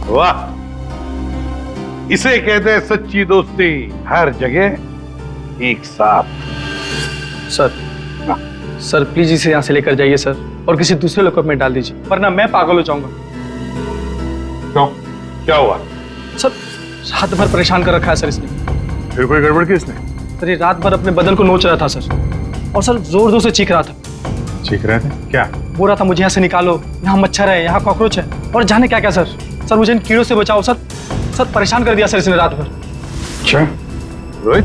वाह, इसे कहते हैं सच्ची दोस्ती, हर जगह एक साथ। सर, सर प्लीज इसे यहाँ से लेकर जाइए सर, और किसी दूसरे लोकअप में डाल दीजिए, वरना मैं पागल हो जाऊंगा। क्यों, क्या हुआ? सर रात भर परेशान कर रखा है सर इसने। फिर कोई गड़बड़ की इसने? सर ये रात भर अपने बदन को नोच रहा था सर, और सर जोर जोर से चीख रहा था। चीख रहे थे? क्या? बोल रहा था मुझे यहाँ से निकालो, यहाँ मच्छर है, यहाँ कॉकरोच है, और जाने क्या क्या सर। सर मुझे इन कीड़ों से बचाओ सर। सर परेशान कर दिया सर इसने रात भर। अच्छा रोहित,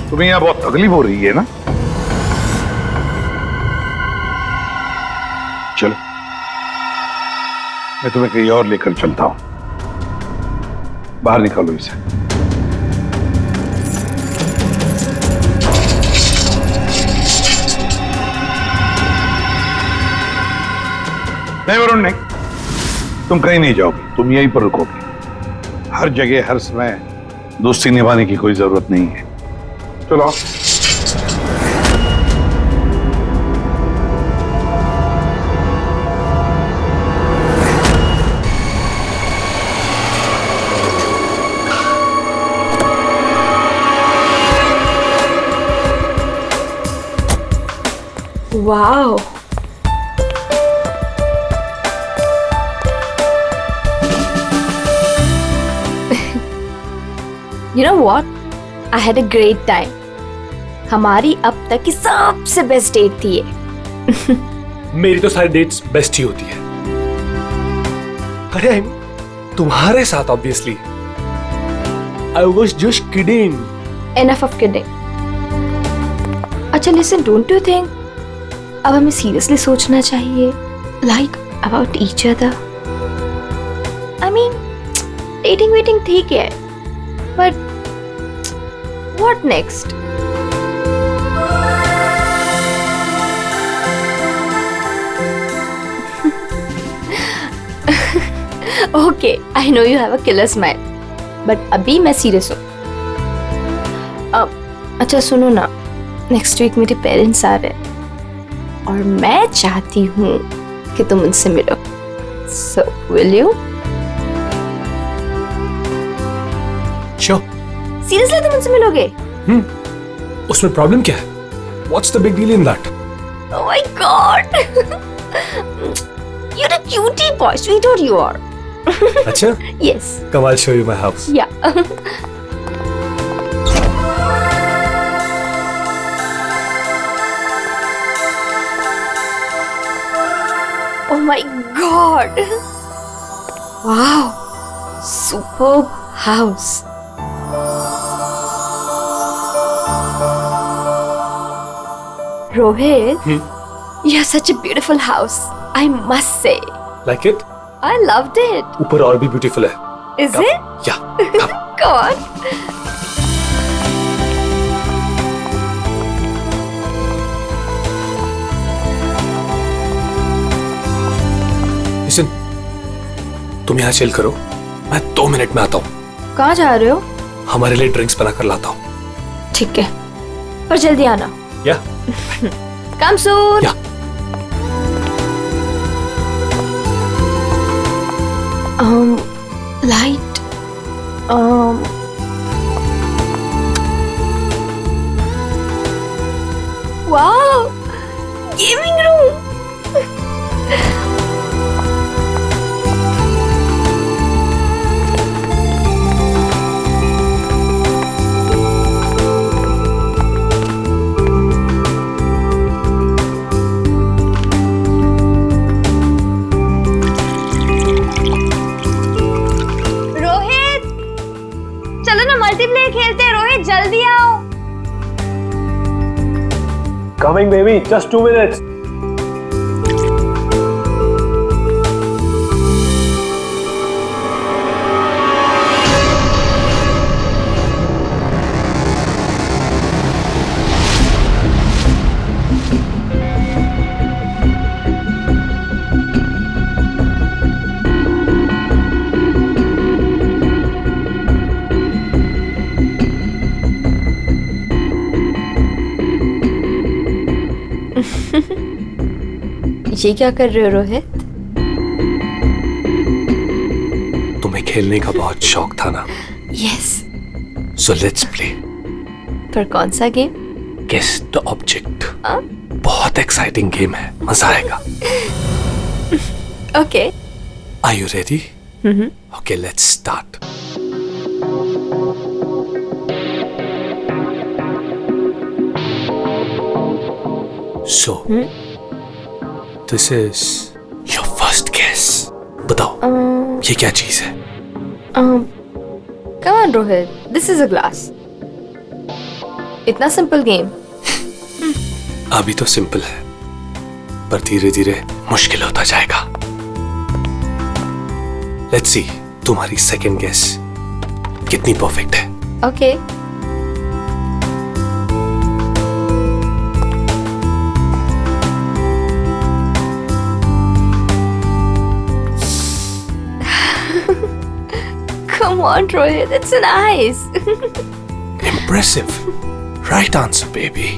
तुम्हें यहाँ बहुत तकलीफ हो रही है ना? चलो मैं तुम्हें कहीं और लेकर चलता हूं, बाहर निकालो इसे। नहीं वरुण नहीं, तुम कहीं नहीं जाओगे, तुम यहीं पर रुकोगे। हर जगह हर समय दोस्ती निभाने की कोई जरूरत नहीं है। चलो Wow. You know what? I had a great time. हमारी अब तक की सबसे बेस्ट डेट थी ये। मेरी तो सारी डेट्स बेस्ट ही होती है। अरे तुम्हारे साथ obviously. I was just kidding. Enough of kidding. अच्छा listen, don't you think अब हमें सीरियसली सोचना चाहिए, like about each other? I mean, dating waiting ठीक है, but what next? Okay, I know you have a killer smile, but अभी मैं serious हूँ। अच्छा सुनो ना, नेक्स्ट वीक मेरे पेरेंट्स आ रहे हैं और मैं चाहती हूँ कि तुम उनसे मिलो। So, will you? Sure. Seriously तुम उनसे मिलोगे? उसमें प्रॉब्लम क्या है? What's the big deal in that? Oh my God! You're a cutie boy, sweetheart you are. अच्छा? Yes. Come, I'll show you my house. Yeah. Oh my God! Wow! Superb house. Rohit, you have such a beautiful house. I must say. Like it? I loved it. ऊपर और भी beautiful है। Is it? Yeah. Come. Come on. Listen, तुम यहाँ chill करो, मैं 2 minute में आता हूँ। कहाँ जा रहे हो? हमारे लिए ड्रिंक्स बनाकर लाता हूँ। ठीक है, पर जल्दी आना। Yeah. Come soon. Yeah. Light. Wow, gaming room. Rohit, चलो ना मल्टीप्लेयर खेलते हैं। रोहित जल्दी आओ। Coming, baby. Just 2 minutes. ये क्या कर रहे हो रोहित? तुम्हें खेलने का बहुत शौक था ना? यस। So let's play. पर कौन सा गेम? Guess the object. बहुत एक्साइटिंग गेम है, मजा आएगा। Okay. Are you ready? Okay, let's start. So, this is your first guess. बताओ ये क्या चीज है? Come on, Rohit. This is a glass. इतना सिंपल गेम। अभी तो सिंपल है, पर धीरे धीरे मुश्किल होता जाएगा। Let's see, तुम्हारी सेकंड गेस कितनी परफेक्ट है। Okay. Come on, Rohit. It's an ice. Impressive. Right answer, baby.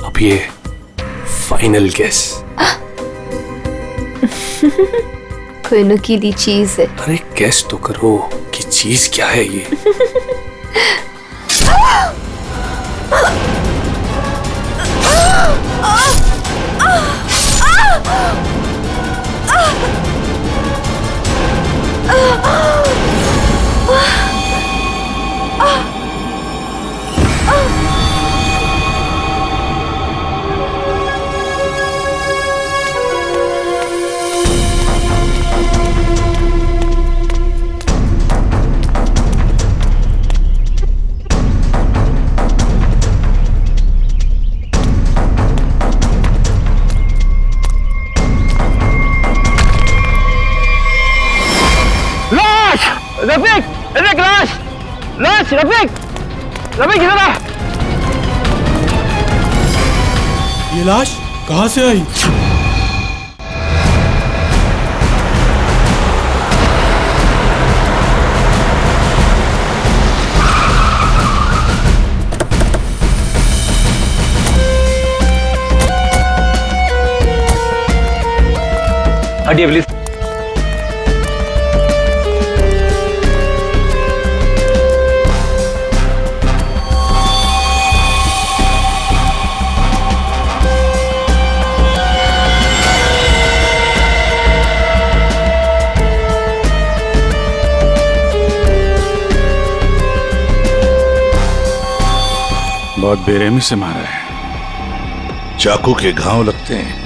अब ये फाइनल गेस। कोई नुकीली चीज है। अरे गेस तो करो कि चीज क्या है ये। रफीक, रफीक, लाश, लाश, रफीक, रफीक इधर आ। ये लाश कहाँ से आई? हटिए प्लीज। बहुत बेरहमी से मारा है, चाकू के घाव लगते हैं।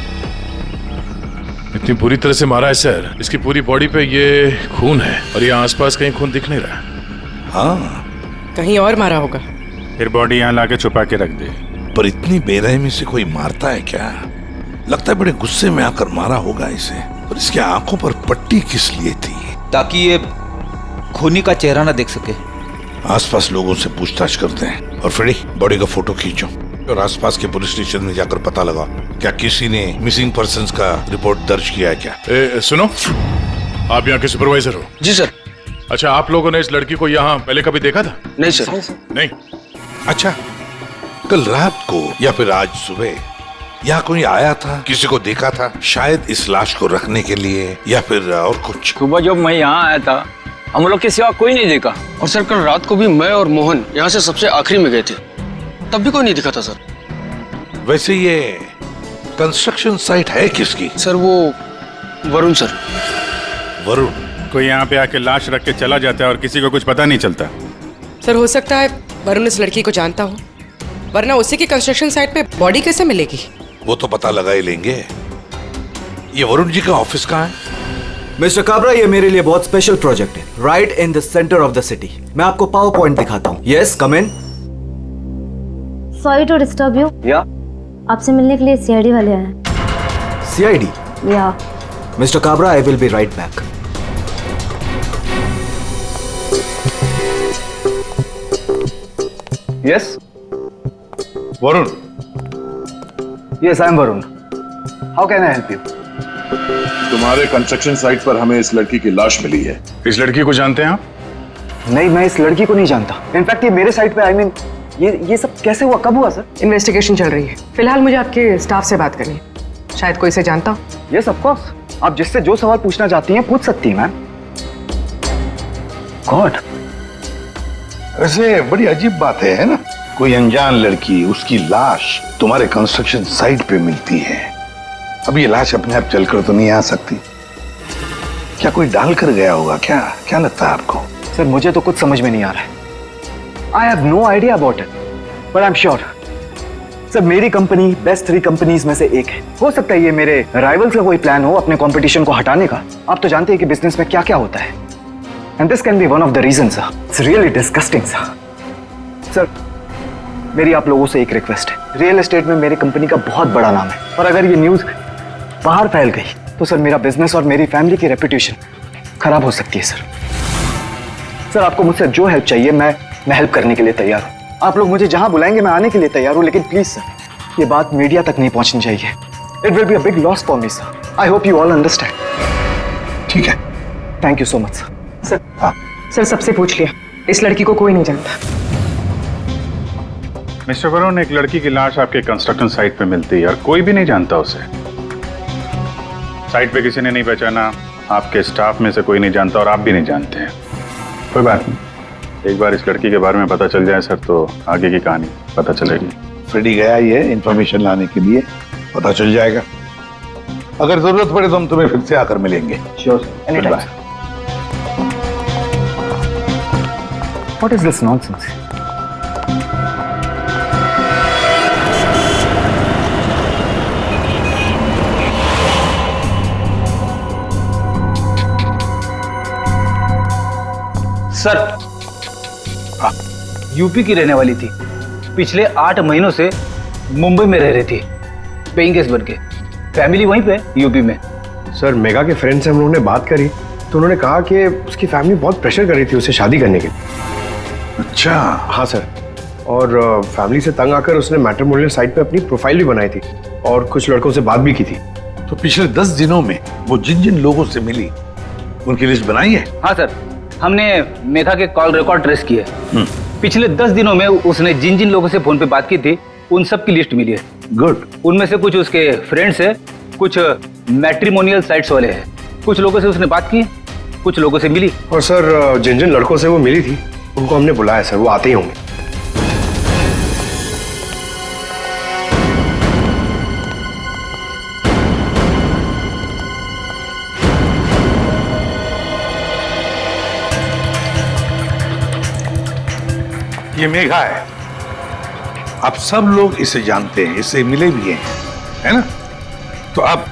इतनी बुरी तरह से मारा है सर, इसकी पूरी बॉडी पे ये खून है और ये आसपास कहीं खून दिख नहीं रहा। हाँ, कहीं और मारा होगा। फिर बॉडी यहाँ लाके छुपा के रख दे। पर इतनी बेरहमी से कोई मारता है क्या? लगता है बड़े गुस्से में आकर मारा होगा इसे। और इसकी आंखों पर पट्टी किस लिए थी? ताकि ये खूनी का चेहरा ना देख सके। आसपास लोगों से पूछताछ करते हैं। और फ्रेडी, बॉडी का फोटो खींचो और आसपास के पुलिस स्टेशन में जाकर पता लगा क्या किसी ने मिसिंग पर्संस का रिपोर्ट दर्ज किया है क्या? सुनो, आप यहाँ के सुपरवाइजर हो? जी सर। अच्छा, आप लोगों ने इस लड़की को यहाँ पहले कभी देखा था? नहीं सर। नहीं। अच्छा, कल रात को या फिर आज सुबह यहाँ कोई आया था? किसी को देखा था? शायद इस लाश को रखने के लिए या फिर और कुछ? सुबह जब मैं यहाँ आया था हम लोग के सिवा कोई नहीं देखा। और सर कल रात को भी मैं और मोहन यहाँ से सबसे आखिरी में गए थे, तब भी कोई नहीं दिखा था सर। वैसे ये कंस्ट्रक्शन साइट है किसकी? सर वो वरुण सर। वरुण? कोई यहाँ पे आके लाश रख के चला जाता है और किसी को कुछ पता नहीं चलता। सर हो सकता है वरुण इस लड़की को जानता हो, वरना उसी की कंस्ट्रक्शन साइट पे बॉडी कैसे मिलेगी? वो तो पता लगा ही लेंगे। ये वरुण जी का ऑफिस कहाँ है? मिस्टर काबरा, ये मेरे लिए बहुत स्पेशल प्रोजेक्ट है, right in the center of the city. मैं आपको पावर पॉइंट दिखाता हूँ। Yes, come in. Sorry to disturb you. या आपसे मिलने के लिए सीआईडी वाले आए हैं। सीआईडी? या। Mister Kabra, I will be right back. Yes Varun? Yes I am Varun. How can I help you? तुम्हारे कंस्ट्रक्शन साइट पर हमें इस लड़की की लाश मिली है। इस लड़की को जानते हैं आप? नहीं, मैं इस लड़की को नहीं जानता। इनफैक्ट ये मेरे साइड पे, आई मीन ये सब कैसे हुआ, कब हुआ सर? इन्वेस्टिगेशन चल रही है। फिलहाल मुझे आपके स्टाफ से बात करनी है। शायद कोई से जानता हो। यस ऑफ कोर्स, आप जिससे जो सवाल पूछना चाहती हैं पूछ सकती हैं मैम। गॉड, वैसे बड़ी अजीब बात है ना? कोई अनजान लड़की, उसकी लाश तुम्हारे कंस्ट्रक्शन साइट पे मिलती है। अब ये लाश अपने आप चलकर तो नहीं आ सकती। क्या कोई डाल कर गया होगा? क्या क्या लगता है आपको? सर मुझे तो कुछ समझ में नहीं आ रहा है। I have no idea about it, but I am sure sir मेरी कंपनी बेस्ट 3 कंपनीज में से एक है। हो सकता है ये मेरे राइवल्स का कोई प्लान हो अपने कंपटीशन को हटाने का। आप तो जानते हैं कि बिजनेस में क्या क्या होता है, and this can be one of the reason sir. It's really disgusting sir. Sir मेरी आप लोगों से एक रिक्वेस्ट है, रियल एस्टेट में मेरी कंपनी का बहुत बड़ा नाम है, और अगर ये न्यूज बाहर फैल गई तो सर मेरा बिजनेस और मेरी फैमिली की रेपुटेशन खराब हो सकती है सर। सर आपको मुझसे जो हेल्प चाहिए मैं हेल्प करने के लिए तैयार हूँ। आप लोग मुझे जहां बुलाएंगे मैं आने के लिए तैयार हूँ, लेकिन प्लीज सर ये बात मीडिया तक नहीं पहुंचनी चाहिए। It will be a big loss for me sir. I hope you all understand. ठीक है, thank you so much sir. Sir sir सबसे पूछ लिया, इस लड़की को कोई नहीं जानता। मिस्टर वरुण, एक लड़की की लाश आपके कंस्ट्रक्शन साइट पे मिलती है और कोई भी नहीं जानता उसे। साइट पे किसी ने नहीं पहचाना, आपके स्टाफ में से कोई नहीं जानता और आप भी नहीं जानते हैं। कोई बात नहीं, एक बार इस लड़की के बारे में पता चल जाए सर तो आगे की कहानी पता चलेगी। फ्रेडी गया ही है इंफॉर्मेशन लाने के लिए, पता चल जाएगा। अगर जरूरत पड़े तो हम तुम्हें फिर से आकर मिलेंगे। Sure sir, any time. What is this nonsense? Sir UP की रहने वाली थी, पिछले 8 महीनों से मुंबई में रह रही थी पेइंग गेस्ट बन के। फैमिली वहीं पे यूपी में। सर मेगा के फ्रेंड से हम लोगों ने बात करी तो उन्होंने कहा कि उसकी फैमिली बहुत प्रेशर कर रही थी उसे शादी करने के लिए। अच्छा। हाँ सर, और फैमिली से तंग आकर उसने मैट्रिमोनियल साइट पे अपनी प्रोफाइल भी बनाई थी और कुछ लड़कों से बात भी की थी। तो पिछले 10 दिनों में वो जिन जिन लोगों से मिली उनकी लिस्ट बनाई है? हाँ सर, हमने मेघा के कॉल रिकॉर्ड ट्रेस किए। पिछले 10 दिनों में उसने जिन जिन लोगों से फोन पे बात की थी उन सब की लिस्ट मिली है। गुड। उनमें से कुछ उसके फ्रेंड्स है, कुछ मैट्रिमोनियल साइट्स वाले हैं। कुछ लोगों से उसने बात की, कुछ लोगों से मिली। और सर जिन जिन लड़कों से वो मिली थी उनको हमने बुलाया सर, वो आते ही होंगे। ये मेघा है, आप सब लोग इसे जानते हैं, इससे मिले भी हैं, है ना? तो अब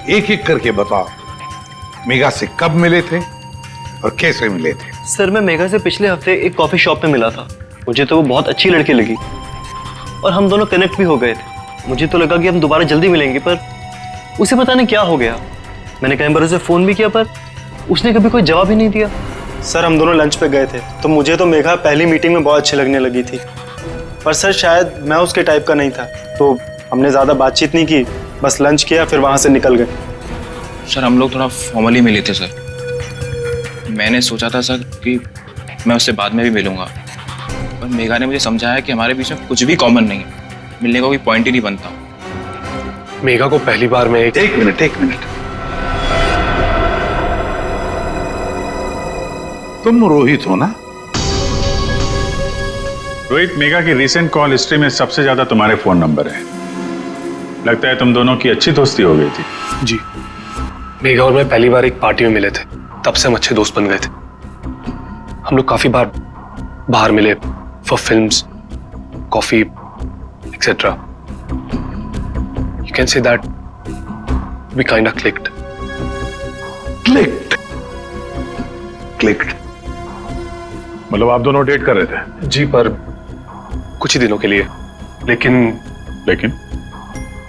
एक एक करके बताओ, मेघा से कब मिले थे और कैसे मिले थे? सर मैं मेघा से पिछले हफ्ते एक कॉफी शॉप पे मिला था। मुझे तो वो बहुत अच्छी लड़की लगी और हम दोनों कनेक्ट भी हो गए थे। मुझे तो लगा कि हम दोबारा जल्दी मिलेंगे, पर उसे पता नहीं क्या हो गया। मैंने कई बार उसे फोन भी किया पर उसने कभी कोई जवाब ही नहीं दिया। सर हम दोनों लंच पे गए थे तो मुझे तो मेघा पहली मीटिंग में बहुत अच्छी लगने लगी थी, पर सर शायद मैं उसके टाइप का नहीं था, तो हमने ज़्यादा बातचीत नहीं की, बस लंच किया फिर वहाँ से निकल गए। सर हम लोग थोड़ा फॉर्मली मिले थे सर। मैंने सोचा था सर कि मैं उससे बाद में भी मिलूंगा, पर मेघा ने मुझे समझाया कि हमारे बीच में कुछ भी कॉमन नहीं है, मिलने का कोई पॉइंट ही नहीं बनता। मेघा को पहली बार में एक मिनट, तुम रोहित हो ना? रोहित, मेघा की रिसेंट कॉल हिस्ट्री में सबसे ज्यादा तुम्हारे फोन नंबर है। लगता है तुम दोनों की अच्छी दोस्ती हो गई थी। जी, मेघा और मैं पहली बार एक पार्टी में मिले थे, तब से हम अच्छे दोस्त बन गए थे। हम लोग काफी बार बाहर मिले for films, coffee etcetera. You can say that we kind of clicked. मतलब आप दोनों डेट कर रहे थे? जी, पर कुछ ही दिनों के लिए। लेकिन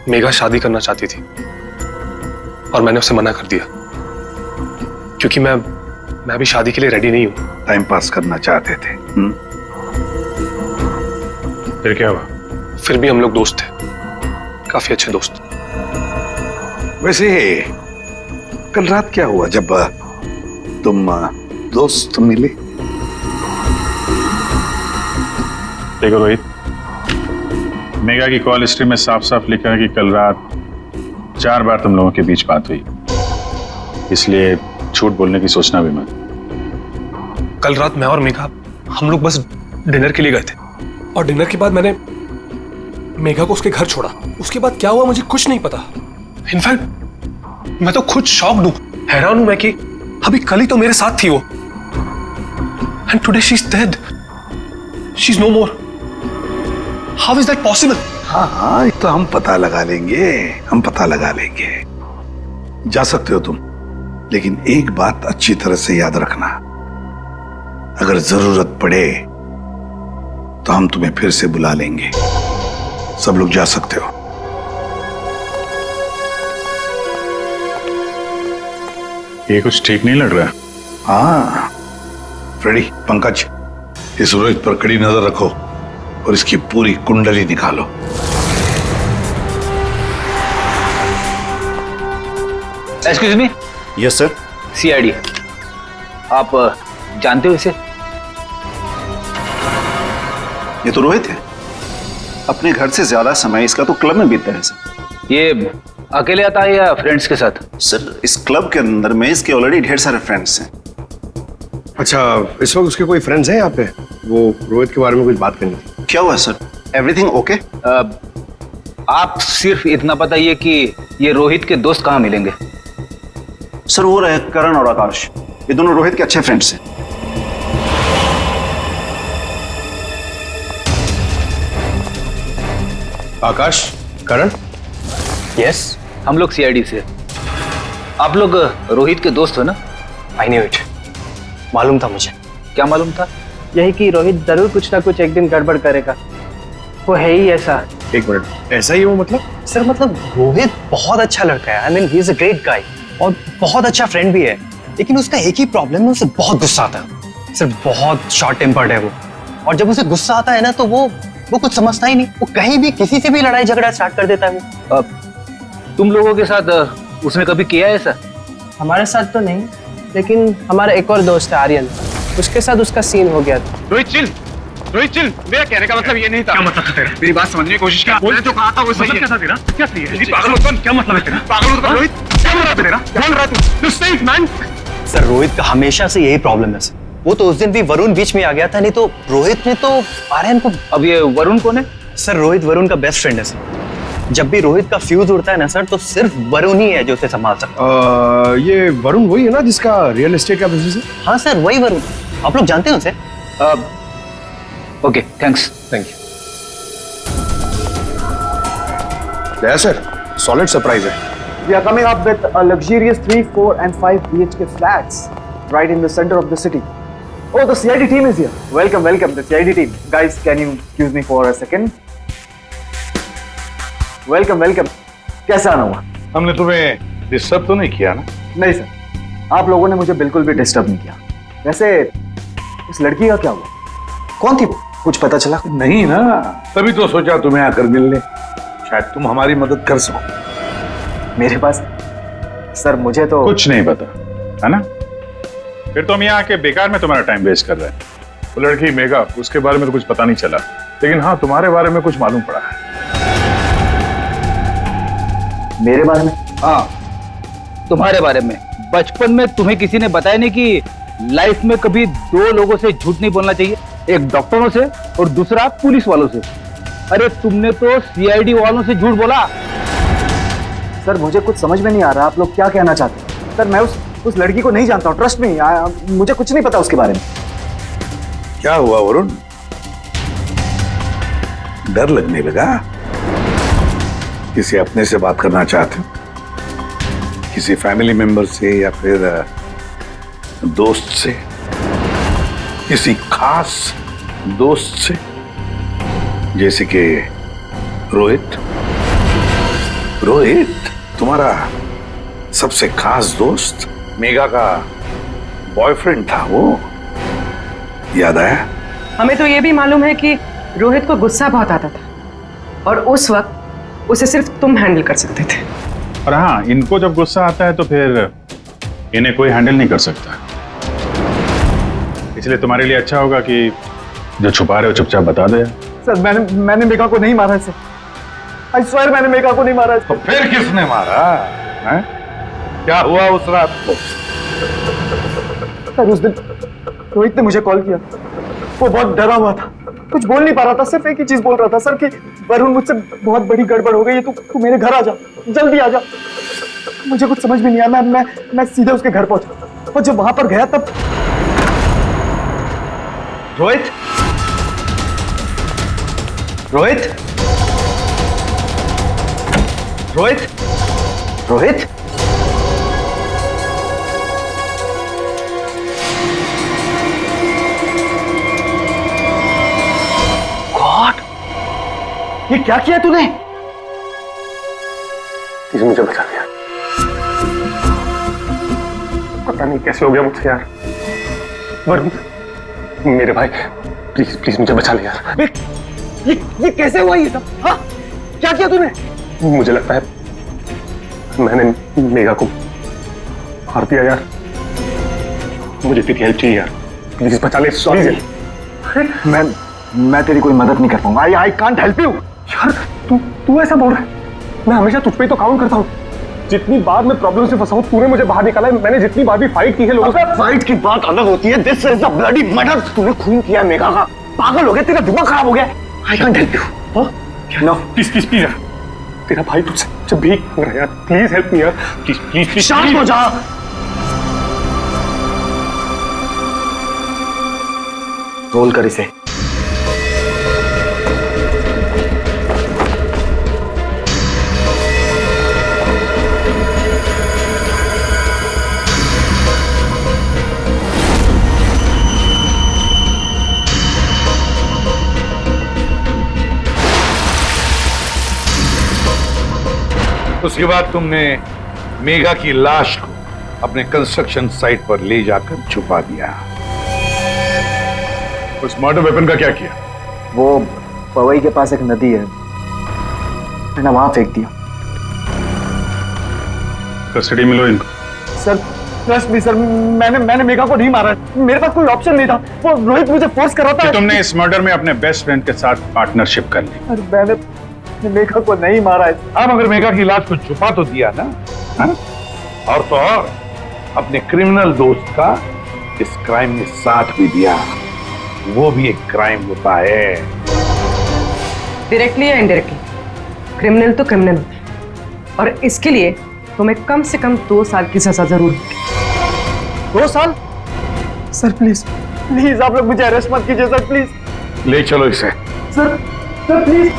मेघा शादी करना चाहती थी और मैंने उसे मना कर दिया, क्योंकि मैं अभी शादी के लिए रेडी नहीं हूं। टाइम पास करना चाहते थे। फिर क्या हुआ? फिर भी हम लोग दोस्त थे, काफी अच्छे दोस्त। वैसे कल रात क्या हुआ जब तुम दोस्त मिले? देखो रोहित, मेगा की कॉल हिस्ट्री में साफ साफ लिखा है कि कल रात 4 बार तुम लोगों के बीच बात हुई, इसलिए झूठ बोलने की सोचना भी मत। कल रात मैं और मेघा हम लोग बस डिनर के लिए गए थे, और डिनर के बाद मैंने मेघा को उसके घर छोड़ा। उसके बाद क्या हुआ मुझे कुछ नहीं पता। इनफैक्ट मैं तो खुद शॉक्ड हूं, हैरान हूं मैं कि अभी कल ही तो मेरे साथ थी वो, and today she is dead, she is no more. How is that possible? हाँ, ये तो हम पता लगा लेंगे, हम पता लगा लेंगे। जा सकते हो तुम, लेकिन एक बात अच्छी तरह से याद रखना, अगर जरूरत पड़े तो हम तुम्हें फिर से बुला लेंगे। सब लोग जा सकते हो। ये कुछ ठीक नहीं लग रहा। हाँ फ्रेडी, पंकज, इस रोहित पर कड़ी नजर रखो और इसकी पूरी कुंडली निकालो। Excuse me. Yes sir. CID, आप जानते हो इसे? ये तो रोहित है, अपने घर से ज्यादा समय इसका तो क्लब में बीतता है सर। ये अकेले आता है या फ्रेंड्स के साथ? सर इस क्लब के अंदर में इसके ऑलरेडी ढेर सारे फ्रेंड्स हैं। अच्छा, इस वक्त उसके कोई फ्रेंड्स हैं यहाँ पे? वो रोहित के बारे में कुछ बात करनी थी। क्या हुआ सर? Everything okay? आप सिर्फ इतना बताइए कि ये रोहित के दोस्त कहाँ मिलेंगे? सर वो रहे करण और आकाश, ये दोनों रोहित के अच्छे फ्रेंड्स हैं। आकाश, करण? यस, हम लोग सीआईडी से। आप लोग रोहित के दोस्त हो ना? आई न्यू इट, मालूम था मुझे। क्या मालूम था? यही कि रोहित जरूर कुछ ना कुछ एक दिन गड़बड़ करेगा, वो है ही ऐसा। एक मिनट, ऐसा ही वो मतलब? सर मतलब रोहित बहुत अच्छा लड़का है, I mean he is a great guy और बहुत अच्छा फ्रेंड भी है, लेकिन उसका एक ही प्रॉब्लम है, उसे बहुत गुस्सा आता है। सर बहुत शॉर्ट टेम्पर्ड है वो, और जब उसे गुस्सा आता है ना तो वो कुछ समझता ही नहीं, वो कहीं भी किसी से भी लड़ाई झगड़ा स्टार्ट कर देता है वो। तुम लोगों के साथ उसने कभी किया है ऐसा? हमारे साथ तो नहीं, लेकिन हमारा एक और दोस्त है आर्यन, उसके साथ उसका सीन हो गया था। रोहित चिल, रोहित चिल, मेरा कहने का मतलब ये नहीं था। क्या मतलब था तेरा? मेरी बात समझने की कोशिश कर। मैंने जो कहा था वो सही है। क्या था तेरा? क्या सही है? पागल मत बन। क्या मतलब है तेरा? पागल मत बन रोहित। क्या बोल रहा है तेरा? क्या बोल रहा है तू? Stay man. सर रोहित का हमेशा से यही प्रॉब्लम है सर। वो तो उस दिन भी वरुण बीच में आ गया था, नहीं तो रोहित ने तो आर्यन को। अब ये वरुण कौन है? सर रोहित वरुण का बेस्ट फ्रेंड है सर। जब भी रोहित का फ्यूज उड़ता है ना सर, तो सिर्फ वरुण ही है जो उसे संभाल सकता है। ये वरुण वही है ना जिसका रियल एस्टेट का बिजनेस है? हाँ सर वही वरुण, आप लोग जानते हैं उसे? Okay thanks. Thank you. Yes sir, solid surprise है। We are coming up with a luxurious 3, 4 and 5 BHK flats right in the center of the city. Oh, the CID team is here. Welcome, welcome, the CID team. Guys, can you excuse me for a second? Welcome, welcome. कैसा आना हुआ? हमने तुम्हें disturb तो नहीं किया ना? नहीं सर, आप लोगों ने मुझे बिल्कुल भी डिस्टर्ब नहीं किया। वैसे इस लड़की का क्या हुआ? कौन थी वो? कुछ पता चला? नहीं ना, तभी तो सोचा तुम्हें आकर मिलने, शायद तुम हमारी मदद कर सको। मेरे पास सर मुझे तो कुछ नहीं पता है ना? फिर तो हम यहाँ आके बेकार में तुम्हारा टाइम वेस्ट कर रहे हैं। वो लड़की मेगा, उसके बारे में तो कुछ पता नहीं चला, लेकिन हाँ तुम्हारे बारे में कुछ मालूम पड़ा है। मेरे बारे में? हाँ तुम्हारे बारे में। बचपन में तुम्हें किसी ने बताया नहीं कि लाइफ में कभी 2 लोगों से झूठ नहीं बोलना चाहिए, एक डॉक्टरों से और दूसरा पुलिस वालों से। अरे तुमने तो सीआईडी वालों से झूठ बोला। सर मुझे कुछ समझ में नहीं आ रहा, आप लोग क्या कहना चाहते हैं? सर मैं उस लड़की को नहीं जानता हूँ, ट्रस्ट में मुझे कुछ नहीं पता उसके बारे में। क्या हुआ वरुण, डर लगने लगा? किसी अपने से बात करना चाहते हो? किसी फैमिली मेंबर से या फिर दोस्त से? किसी खास दोस्त से, जैसे कि रोहित? रोहित तुम्हारा सबसे खास दोस्त, मेगा का बॉयफ्रेंड था वो, याद आया? हमें तो ये भी मालूम है कि रोहित को गुस्सा बहुत आता था और उस वक्त उसे सिर्फ तुम हैंडल कर सकते थे। और हाँ, इनको जब गुस्सा आता है तो फिर इन्हें कोई हैंडल नहीं कर सकता, इसलिए तुम्हारे लिए अच्छा होगा कि जो छुपा रहे हो चुपचाप बता दो। सर मैंने मेघा को नहीं मारा सर। आई स्वेयर मैंने मेघा को नहीं मारा। तो फिर किसने मारा है? क्या हुआ उस रात को? सर उस दिन रोहित ने मुझे कॉल किया, वो बहुत डरा हुआ था, कुछ बोल नहीं पा रहा था, सिर्फ एक ही चीज बोल रहा था सर कि वरुण मुझसे बहुत बड़ी गड़बड़ हो गई है, तू मेरे घर आ जा, जल्दी आ जा। मुझे कुछ समझ में नहीं आया, मैं सीधे उसके घर पहुंचा और जब वहां पर गया तब रोहित रोहित रोहित रोहित गॉड, ये क्या किया तूने? प्लीज मुझे बचा दिया। पता नहीं कैसे हो गया मुझसे यार। वरुण, मेरे भाई, प्लीज प्लीज मुझे बचा ले यार। ये कैसे हुआ ये सब? हाँ, क्या किया तूने? मुझे लगता है मैंने मेघा को मार दिया यार। मुझे तेरी हेल्प चाहिए यार, प्लीज बचा ले। सॉरी। मैं तेरी कोई मदद नहीं कर पाऊंगा। I can't help you. यार तू ऐसा बोल रहा है? मैं हमेशा तुझ पे ही तो काउंट करता हूँ। जितनी बार मैं प्रॉब्लम से फंसा हूँ तूने मुझे बाहर निकाला है। मैंने जितनी बार भी फाइट की है लोगों से। फाइट की बात अलग होती है, this is a bloody murder. तूने खून किया मेघा का, पागल हो गया, तेरा दिमाग खराब हो गया। I can't help you. No please please please यार, तेरा भाई तुझसे भीख मांग रहा है यार, प्लीज हेल्प मी यार, प्लीज प्लीज प्लीज। शांत हो जा। रोल कर इसे। उसके बाद तुमने मेघा की लाश को अपने कंस्ट्रक्शन साइट पर ले जाकर छुपा दिया। उस मर्डर वेपन का क्या किया? वो पवई के पास एक नदी है, मैंने वहां फेंक दिया। कस्टडी में लो इनको। सर ट्रस्ट मी सर, मैंने मेघा को नहीं मारा, मेरे पास कोई ऑप्शन नहीं था। वो रोहित मुझे फोर्स कर रहा था। तुमने इस मर्डर में अपने बेस्ट फ्रेंड के साथ पार्टनरशिप कर ली। अरे मैंने मेघा को नहीं मारा है। अब अगर मेघा की लाश को छुपा तो दिया ना, हा? और तो और अपने क्रिमिनल दोस्त का इस क्राइम में साथ भी दिया, वो भी एक क्राइम होता है। डायरेक्टली या इनडायरेक्टली क्रिमिनल तो क्रिमिनल होता है, और इसके लिए तुम्हें कम से कम 2 साल की सजा जरूर होगी। 2 साल? सर प्लीज प्लीज आप लोग मुझे अरेस्ट मत कीजिए सर, प्लीज। ले चलो इसे। Sir please.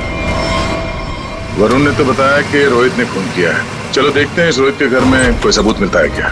वरुण ने तो बताया कि रोहित ने खून किया है। चलो देखते हैं इस रोहित के घर में कोई सबूत मिलता है क्या।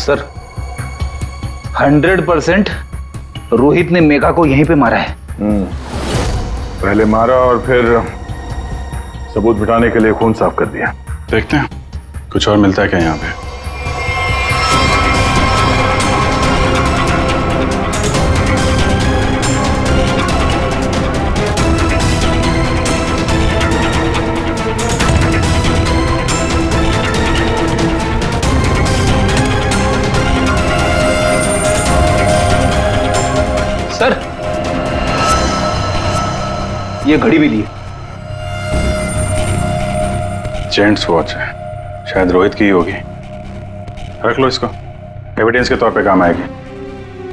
सर 100% रोहित ने मेघा को यहीं पे मारा है। पहले मारा और फिर सबूत मिटाने के लिए खून साफ कर दिया। देखते हैं कुछ और मिलता है क्या यहाँ पे। सर ये घड़ी भी ली। जेंट्स वॉच है, शायद रोहित की ही होगी। रख लो इसको, एविडेंस के तौर पे काम आएगी।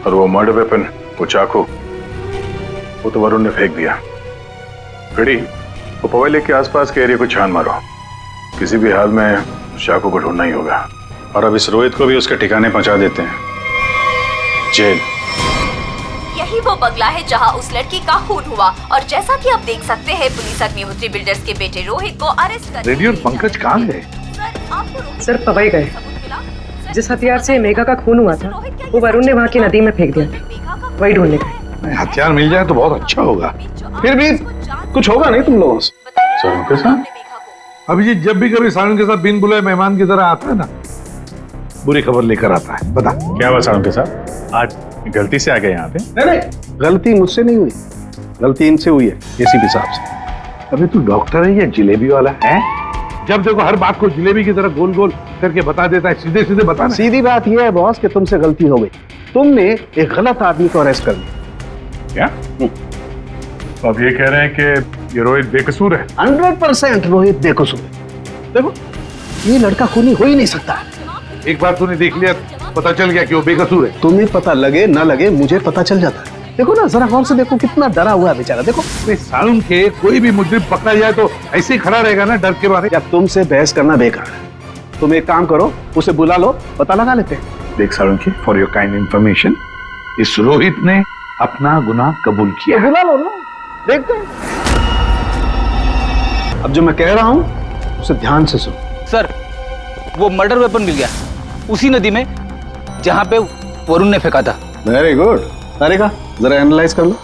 और वो मर्डर वेपन, वो चाकू, वो तो वरुण ने फेंक दिया। घड़ी, वो पवई लेक के आसपास के एरिया को छान मारो। किसी भी हाल में चाकू को ढूंढना ही होगा। और अब इस रोहित को भी उसके ठिकाने पहुंचा देते हैं, जेल। यही वो बंगला है जहां उस लड़की का खून हुआ, और जैसा कि आप देख सकते हैं पुलिस अग्निहोत्री बिल्डर्स के बेटे रोहित को अरेस्ट कर। रेडियो पंकज कहाँ गए? सर आपको सर पवई गए। जिस हथियार से मेघा का खून हुआ था वो वरुण ने वहाँ की नदी में फेंक दिया था, वही ढूंढने गए। हथियार मिल जाए तो बहुत अच्छा होगा। फिर भी कुछ होगा नहीं तुम लोगों से? सर के साथ अभिजीत जब भी कभी सारुण के साथ बिन बुलाए मेहमान की तरह आता है ना, बुरी खबर लेकर आता है। बता क्या हुआ सारुण के साथ? आज गलती से आ गए यहाँ पे? नहीं, गलती मुझसे नहीं हुई, गलती इनसे हुई है, एसीपी साहब से। अभी तू डॉक्टर है या जिलेबी वाला है? जब देखो हर बात को जिलेबी की तरह गोल गोल करके बता देता है, सीधे सीधे बता ना। सीधी बात यह है बॉस कि तुमसे गलती हो गई, तुमने एक गलत आदमी को अरेस्ट कर लिया। क्या? तो अब ये कह रहे हैं कि ये रोहित बेकसूर है? 100% रोहित बेकसूर है। देखो ये लड़का खूनी हो ही नहीं सकता। एक बार तूने देख लिया, पता चल गया कि वो बेकसूर है। तुम्हें पता लगे ना लगे, मुझे पता चल जाता है। देखो ना जरा गौर से देखो, कितना डरा हुआ है बेचारा। देखो सारुण के कोई भी मुजरिम पकड़ा जाए तो ऐसे ही खड़ा रहेगा ना डर के मारे। या तुमसे बहस करना बेकार है। तुम एक काम करो, उसे बुला लो, पता लगा लेते हैं। देख सारुण की, फॉर योर काइंड इंफॉर्मेशन, इस रोहित ने अपना गुनाह कबूल किया। बुला लो ना, देखते हैं। अब जो मैं कह रहा हूं उसे ध्यान से सुनो। सर वो मर्डर वेपन मिल गया उसी नदी में जहां पे वरुण ने फेंका था। Very good. तारिका जरा एनालाइज कर लो।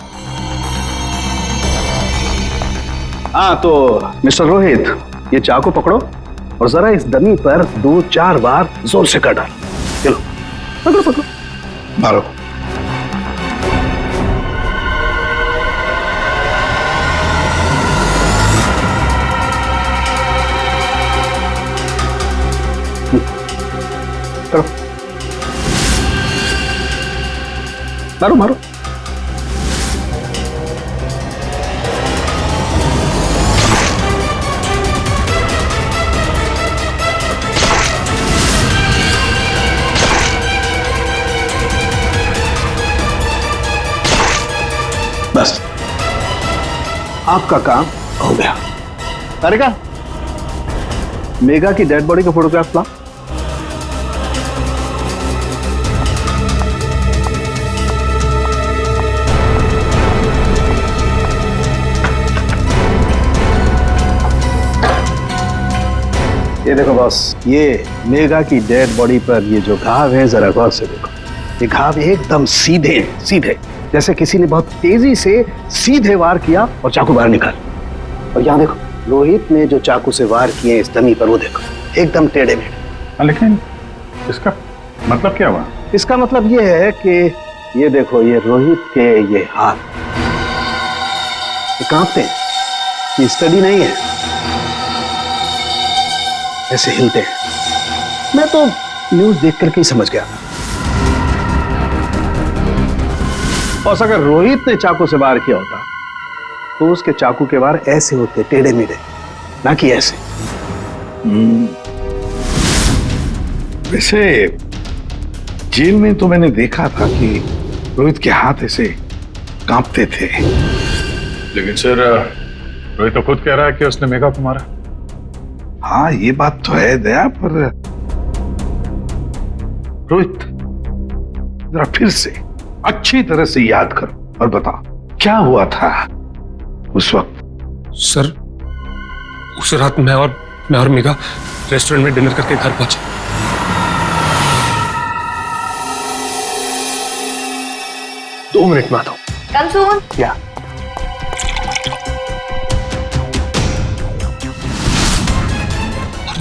हाँ तो मिस्टर रोहित, ये चाकू पकड़ो और जरा इस डमी पर 2-4 बार जोर से काट डालो। चलो पकड़ो पकड़ो, मारो। मारो मारो। बस आपका काम हो गया। तारिका, मेघा की डेड बॉडी का फोटोग्राफ ला। ये देखो बॉस, ये मेघा की डेड बॉडी पर ये जो घाव है जरा गौर से देखो। ये घाव एकदम सीधे सीधे, जैसे किसी ने बहुत तेजी से सीधे वार किया और चाकू बाहर निकाल। और यहाँ देखो रोहित ने जो चाकू से वार किए इस डमी पर, वो देखो एकदम टेढ़े मेढ़े। लेकिन इसका मतलब क्या हुआ? इसका मतलब ये है कि ये देखो, ये रोहित के ये हाथ ये कांपते हैं, ये स्टडी नहीं है, ऐसे हिलते हैं। मैं तो न्यूज देख करके ही समझ गया। और अगर रोहित ने चाकू से वार किया होता तो उसके चाकू के वार ऐसे होते, टेढ़े मेढ़े, ना कि ऐसे। वैसे जेल में तो मैंने देखा था कि रोहित के हाथ ऐसे कांपते थे। लेकिन सर रोहित तो खुद कह रहा है कि उसने मेघा को मारा। हाँ ये बात तो है दया, पर रोहित जरा फिर से अच्छी तरह से याद कर और बता क्या हुआ था उस वक्त। सर उस रात मैं और मेघा रेस्टोरेंट में डिनर करके घर पहुंचे। दो मिनट में आता हूं। कम सून। क्या? और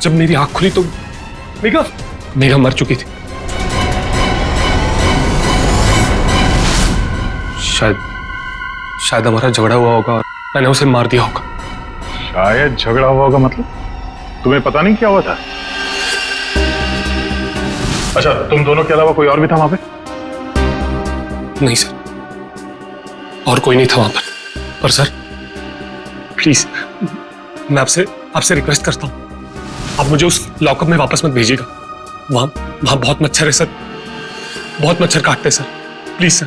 जब मेरी आंख खुली तो मेघा मर चुकी थी। शायद हमारा झगड़ा हुआ होगा और मैंने उसे मार दिया होगा। शायद झगड़ा हुआ होगा मतलब? तुम्हें पता नहीं क्या हुआ था? अच्छा, तुम दोनों के अलावा कोई और भी था वहां पे? नहीं सर, और कोई नहीं था वहां पर सर प्लीज मैं आपसे रिक्वेस्ट करता हूं, आप मुझे उस लॉकअप में वापस मत भेजिएगा। वहां बहुत मच्छर है सर, बहुत मच्छर काटते हैं सर, प्लीज सर।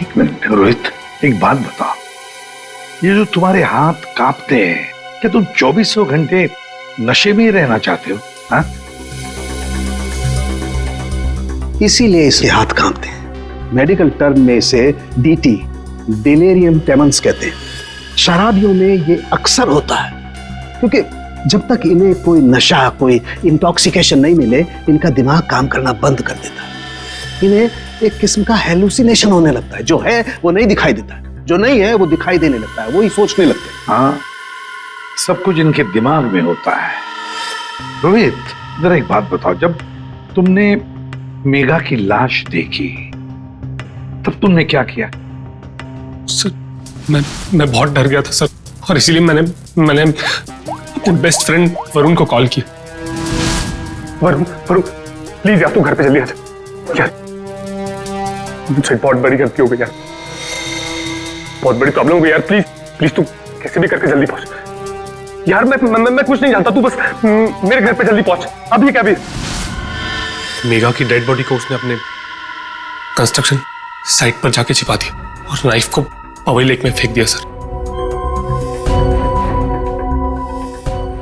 एक मिनट रोहित, एक बात बता, ये जो तुम्हारे हाथ कांपते हैं, क्या तुम 2400 घंटे नशे में ही रहना चाहते हो? हाँ? इसीलिए इसके हाथ कांपते हैं। मेडिकल टर्म में इसे डीटी, डिलेरियम ट्रेमेंस कहते हैं। शराबियों में ये अक्सर होता है। क्योंकि जब तक इन्हें कोई नशा, कोई इंटॉक्सिकेशन नहीं मिले, इनका दिमाग काम करना बंद कर देता है। इन्हें एक किस्म का हेलुसिनेशन होने लगता है। जो है वो नहीं दिखाई देता है, जो नहीं है वो दिखाई देने लगता है, वही सोचने लगते हैं। हाँ, सब कुछ इनके दिमाग में होता है। रोहित, जरा एक बात बताओ, जब तुमने मेघा की लाश देखी तब तुमने क्या किया? सर, मैं बहुत डर गया था सर, और इसीलिए मैंने अपने बेस्ट फ्रेंड वरुण को कॉल किया। वरुण प्लीज यार, तू घर पे जल्दी आ जा यार, मुझसे बहुत बड़ी गलती हो गई यार, बहुत बड़ी प्रॉब्लम हो गई यार। प्लीज तू कैसे भी करके जल्दी पहुंच यार। मैं कुछ नहीं जानता, तू बस मेरे घर पे जल्दी पहुंच, अभी क्या भी। मेघा की डेड बॉडी को उसने अपने कंस्ट्रक्शन साइट पर जाके छिपा दिया और नाइफ को पवई लेक में फेंक दिया सर।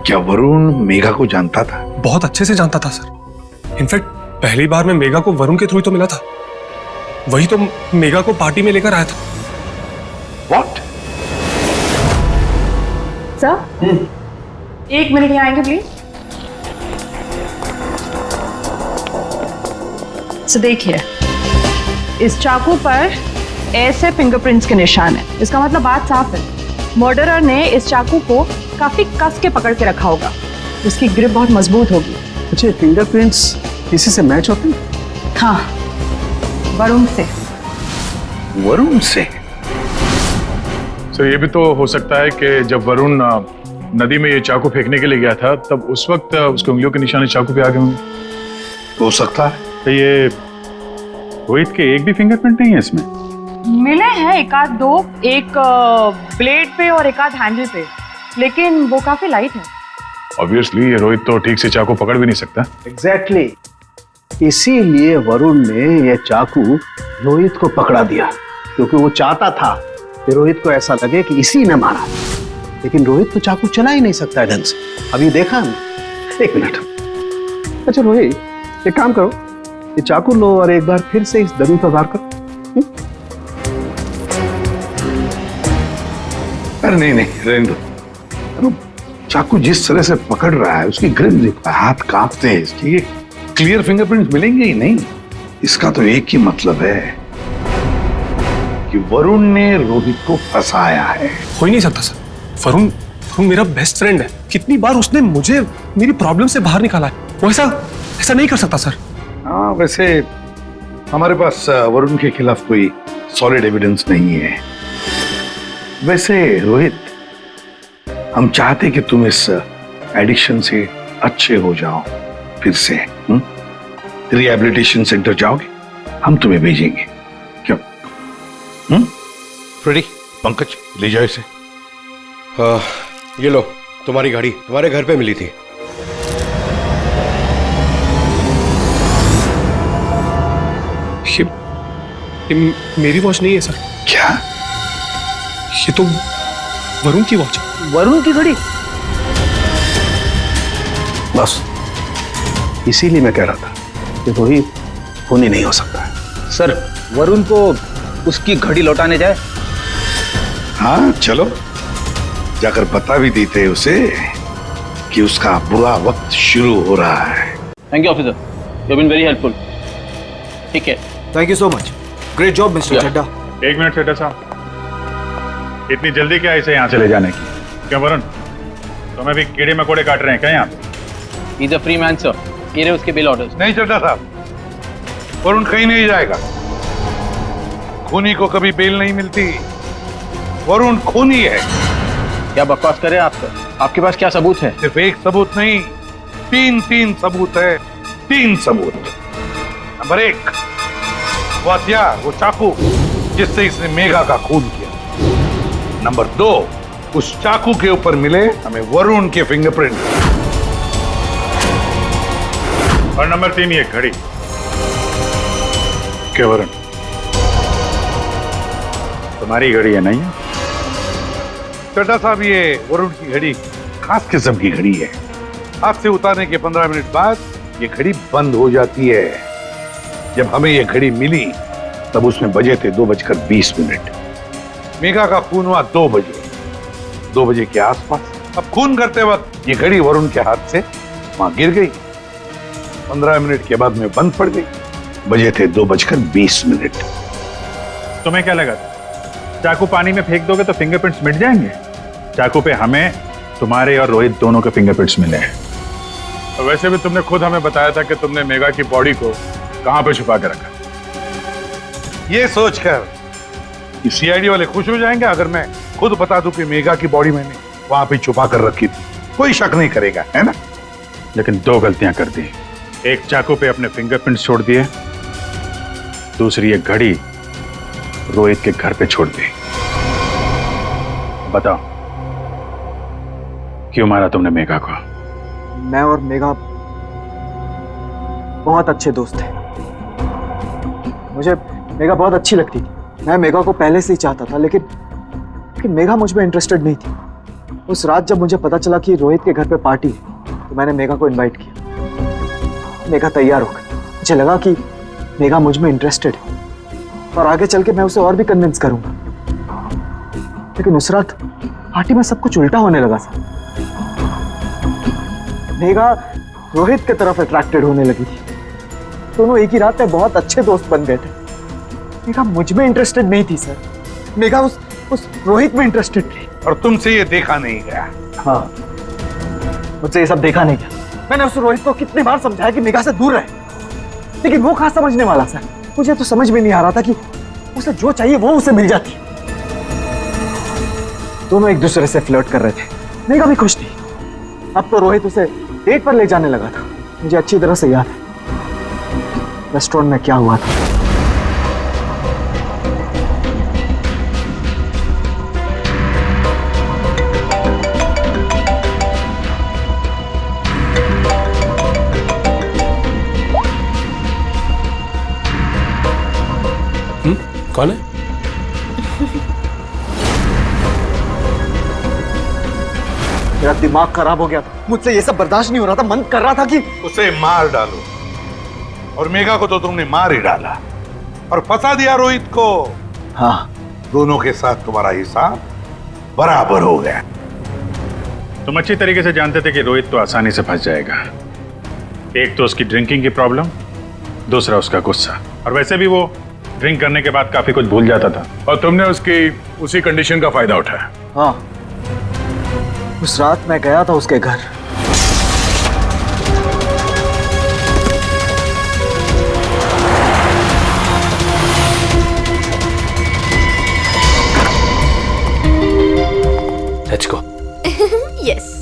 क्या वरुण मेघा को जानता था? बहुत अच्छे से जानता था सर। इनफैक्ट पहली बार मैं मेघा को वरुण के थ्रू ही तो मिला था, वही तो मेघा को पार्टी में लेकर आया था। What? सर, 1 मिनट यहाँ आएंगे प्लीज। तो देखिए, इस चाकू पर ऐसे फिंगरप्रिंट्स के निशान है। इसका मतलब बात साफ है, मर्डरर ने इस चाकू को काफी कस के पकड़ के रखा होगा। इसकी ग्रिप बहुत मजबूत होगी। अच्छा, फिंगरप्रिंट्स किसी से मैच होते हैं? हाँ, वरुण से। वरुण से? सर, ये भी तो हो सकता है कि जब वरुण नदी में ये चाकू फेंकने के लिए गया था, तब उस वक्त उसके उंगलियों के निशान चाकू पे आ गए होंगे। हो सकता है। तो ये रोहित के एक भी फिंगरप्रिंट नहीं है इसमें? मिले हैं एक आध दो, एक ब्लेड पे और एक आध हैंडल पे, लेकिन वो काफी लाइट है। ऑब्वियसली ये रोहित तो ठीक से चाकू पकड़ भी नहीं सकता। एग्जैक्टली, इसीलिए वरुण ने ये चाकू रोहित को पकड़ा दिया, क्योंकि वो चाहता था कि रोहित को ऐसा लगे कि इसी ने मारा। लेकिन रोहित तो चाकू चला ही नहीं सकता ढंग से। अभी देखा हमने। 1 मिनट। अच्छा रोहित, एक काम करो, ये चाकू लो और एक बार फिर से इस डमी पर वार करो। अरे नहीं, रहने दो। चाकू जिस तरह से पकड़ रहा है, उसकी ग्रिप देखो, हाथ कांपते हैं इसके, ये क्लियर फिंगरप्रिंट्स मिलेंगे ही नहीं। इसका तो एक ही मतलब है कि वरुण ने रोहित को फंसाया है। हो ही नहीं सकता सर, वरुण मेरा बेस्ट फ्रेंड है। कितनी बार उसने मुझे मेरी प्रॉब्लम से बाहर निकाला है, वो ऐसा नहीं कर सकता सर। हाँ, वैसे हमारे पास वरुण के खिलाफ कोई सॉलिड एविडेंस नहीं है। वैसे रोहित, हम चाहते कि तुम इस एडिक्शन से अच्छे हो जाओ, फिर से रिहैबिलिटेशन सेंटर जाओगे, हम तुम्हें भेजेंगे। क्यों? फ्रेडी, पंकज, ले जाओ इसे। ये लो, तुम्हारी गाड़ी तुम्हारे घर पे मिली थी। ये मेरी वॉच नहीं है सर। क्या? ये तो वरुण की वॉच है। वरुण की घड़ी? बस इसीलिए मैं कह रहा था कि रोहित खून ही नहीं हो सकता है। सर, वरुण को उसकी घड़ी लौटाने जाए? हाँ चलो, जाकर बता भी देते हैं उसे कि उसका बुरा वक्त शुरू हो रहा है। Thank you officer, you have been very helpful. ठीक है, thank you so much, great job mister Chadha. 1 minute Chadha साहब, इतनी जल्दी क्या इसे यहाँ चले जाने की? क्या वरुण, तुम्हें भी कीड़े मकोड़े काट रहे हैं क्या यहाँ पे? He is a free man sir, ये रहे उसके बिल ऑर्डर्स। नहीं चड्ढा साहब, वरुण कहीं नहीं जाएगा। खूनी को कभी बेल नहीं मिलती। वरुण खूनी है। क्या बकवास कर रहे हैं आप सर? आपके पास क्या सबूत है? सिर्फ एक सबूत नहीं, 3 सबूत है। 3 सबूत। नंबर 1, वो हथियार, वो चाकू जिससे इसने मेघा का खून किया। नंबर 2, उस चाकू के ऊपर मिले हमें वरुण के फिंगरप्रिंट। और नंबर 3, ये घड़ी। क्या वरुण, तुम्हारी घड़ी है नहीं? चड्ढा साहब, ये वरुण की घड़ी खास किस्म की घड़ी है। हाथ से उतारने के 15 मिनट बाद ये घड़ी बंद हो जाती है। जब हमें ये घड़ी मिली तब उसमें बजे थे 2:20। मेघा का खून हुआ 2 बजे। 2 बजे के आसपास अब खून करते वक्त ये घड़ी वरुण के हाथ से वहां गिर गई। 15 मिनट के बाद में बंद पड़ गई। बजे थे 2:20। तुम्हें क्या लगा चाकू पानी में फेंक दोगे तो फिंगरप्रिंट्स मिट जाएंगे? चाकू पे हमें, तुम्हारे और रोहित दोनों के फिंगरप्रिंट्स मिले हैं। और वैसे भी तुमने खुद हमें बताया था कि तुमने मेघा की बॉडी को कहां पे छुपा के रखा। ये सोचकर कि सीआईडी वाले खुश हो जाएंगे अगर मैं खुद बता दूं कि मेघा की बॉडी मैंने वहां पे छुपा कर रखी थी, कोई शक नहीं करेगा, है ना? लेकिन 2 गलतियां कर दी। एक चाकू पे अपने फिंगरप्रिंट्स छोड़ दिए, दूसरी एक घड़ी रोहित के घर पे छोड़ दी। बताओ क्यों मारा तुमने मेघा को? मैं और मेघा बहुत अच्छे दोस्त थे। मुझे मेघा बहुत अच्छी लगती थी। मैं मेघा को पहले से ही चाहता था, लेकिन मेघा मुझ में इंटरेस्टेड नहीं थी। उस रात जब मुझे पता चला कि रोहित के घर पे पार्टी है, तो मैंने मेघा को इनवाइट किया। मेघा तैयार हो गई। मुझे लगा कि मेघा मुझ में इंटरेस्टेड है और आगे चल के मैं उसे और भी कन्विंस करूंगा। लेकिन उस रात पार्टी में सब कुछ उल्टा होने लगा सर। मेघा रोहित की तरफ अट्रैक्टेड होने लगी थी। दोनों एक ही रात में बहुत अच्छे दोस्त बन गए थे। मेघा मुझ में इंटरेस्टेड नहीं थी सर। मेघा उस रोहित में इंटरेस्टेड थी। और तुमसे ये देखा नहीं गया। हाँ, मुझसे ये सब देखा नहीं गया। मैंने उस रोहित को कितनी बार समझाया कि मेघा से दूर रहे, लेकिन वो कहाँ समझने वाला सर। मुझे तो समझ में नहीं आ रहा था कि उसे जो चाहिए वो उसे मिल जाती। दोनों एक दूसरे से फ्लर्ट कर रहे थे। मेघा भी खुश थी। अब तो रोहित उसे डेट पर ले जाने लगा था। मुझे अच्छी तरह से याद है रेस्टोरेंट में क्या हुआ था। कौन है? मेरा दिमाग खराब हो गया था। मुझसे ये सब बर्दाश्त नहीं हो रहा था। मन कर रहा था कि उसे मार डालो। और मेघा को तो तुमने मार ही डाला और फंसा दिया रोहित को। हाँ, दोनों के साथ तुम्हारा हिसाब बराबर हो गया। तुम अच्छी तरीके से जानते थे कि रोहित तो आसानी से फंस जाएगा। एक तो उसकी ड्रिंकिंग की प्रॉब्लम, दूसरा उसका गुस्सा। और वैसे भी वो ड्रिंक करने के बाद काफी कुछ भूल जाता था। और तुमने उसकी उसी कंडीशन का फायदा उठाया। हाँ, उस रात मैं गया था उसके घर। Let's go. यस।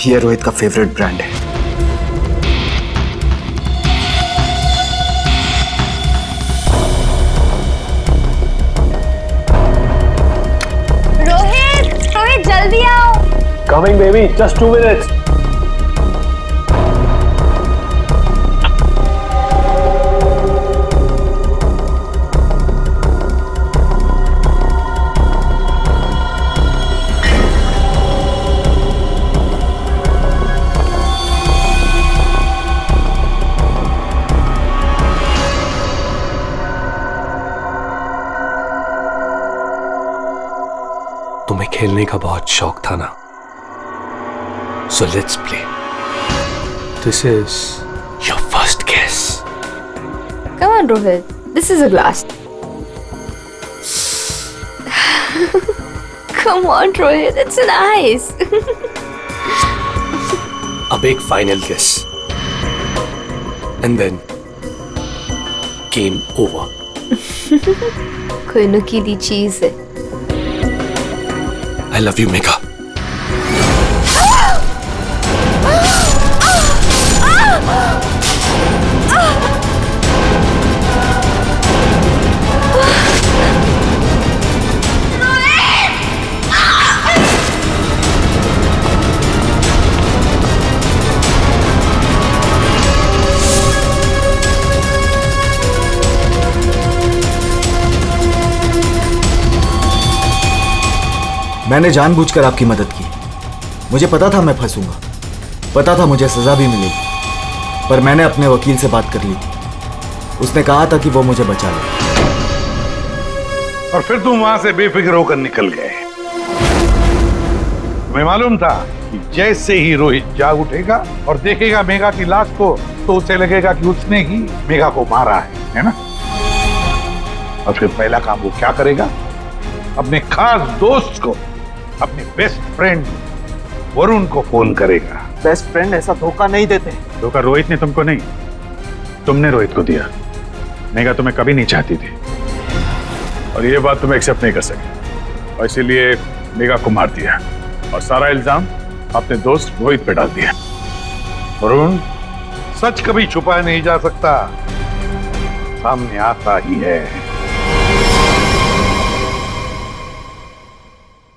ये रोहित का फेवरेट ब्रांड है। रोहित जल्दी आओ। Coming baby, just 2 minutes। तुम्हें खेलने का बहुत शौक था ना, so let's play. This is your first guess. Come on, Rohit. This is a glass. Come on, Rohit. It's nice. अब एक final guess and then game over. कोई नुकीली चीज है। I love you, Megha. मैंने जानबूझकर आपकी मदद की। मुझे पता था मैं फंसूंगा, पता था मुझे सजा भी मिलेगी, पर मैंने अपने वकील से बात कर ली थी। उसने कहा था कि वो मुझे बचा ले। और फिर तुम वहां से बेफिक्र होकर निकल गए। तुम्हें मालूम था कि जैसे ही रोहित जाग उठेगा और देखेगा मेघा की लाश को तो उसे लगेगा कि उसने ही मेघा को मारा है ना? और फिर पहला काम वो क्या करेगा? अपने खास दोस्त को, अपने बेस्ट फ्रेंड वरुण को फोन करेगा। बेस्ट फ्रेंड ऐसा धोखा नहीं देते। धोखा रोहित ने तुमको नहीं, तुमने रोहित को दिया। मेघा तुम्हें कभी नहीं चाहती थी और ये बात तुम एक्सेप्ट नहीं कर सके और इसीलिए मेघा को मार दिया और सारा इल्जाम अपने दोस्त रोहित पे डाल दिया। वरुण, सच कभी छुपाया नहीं जा सकता, सामने आता ही है।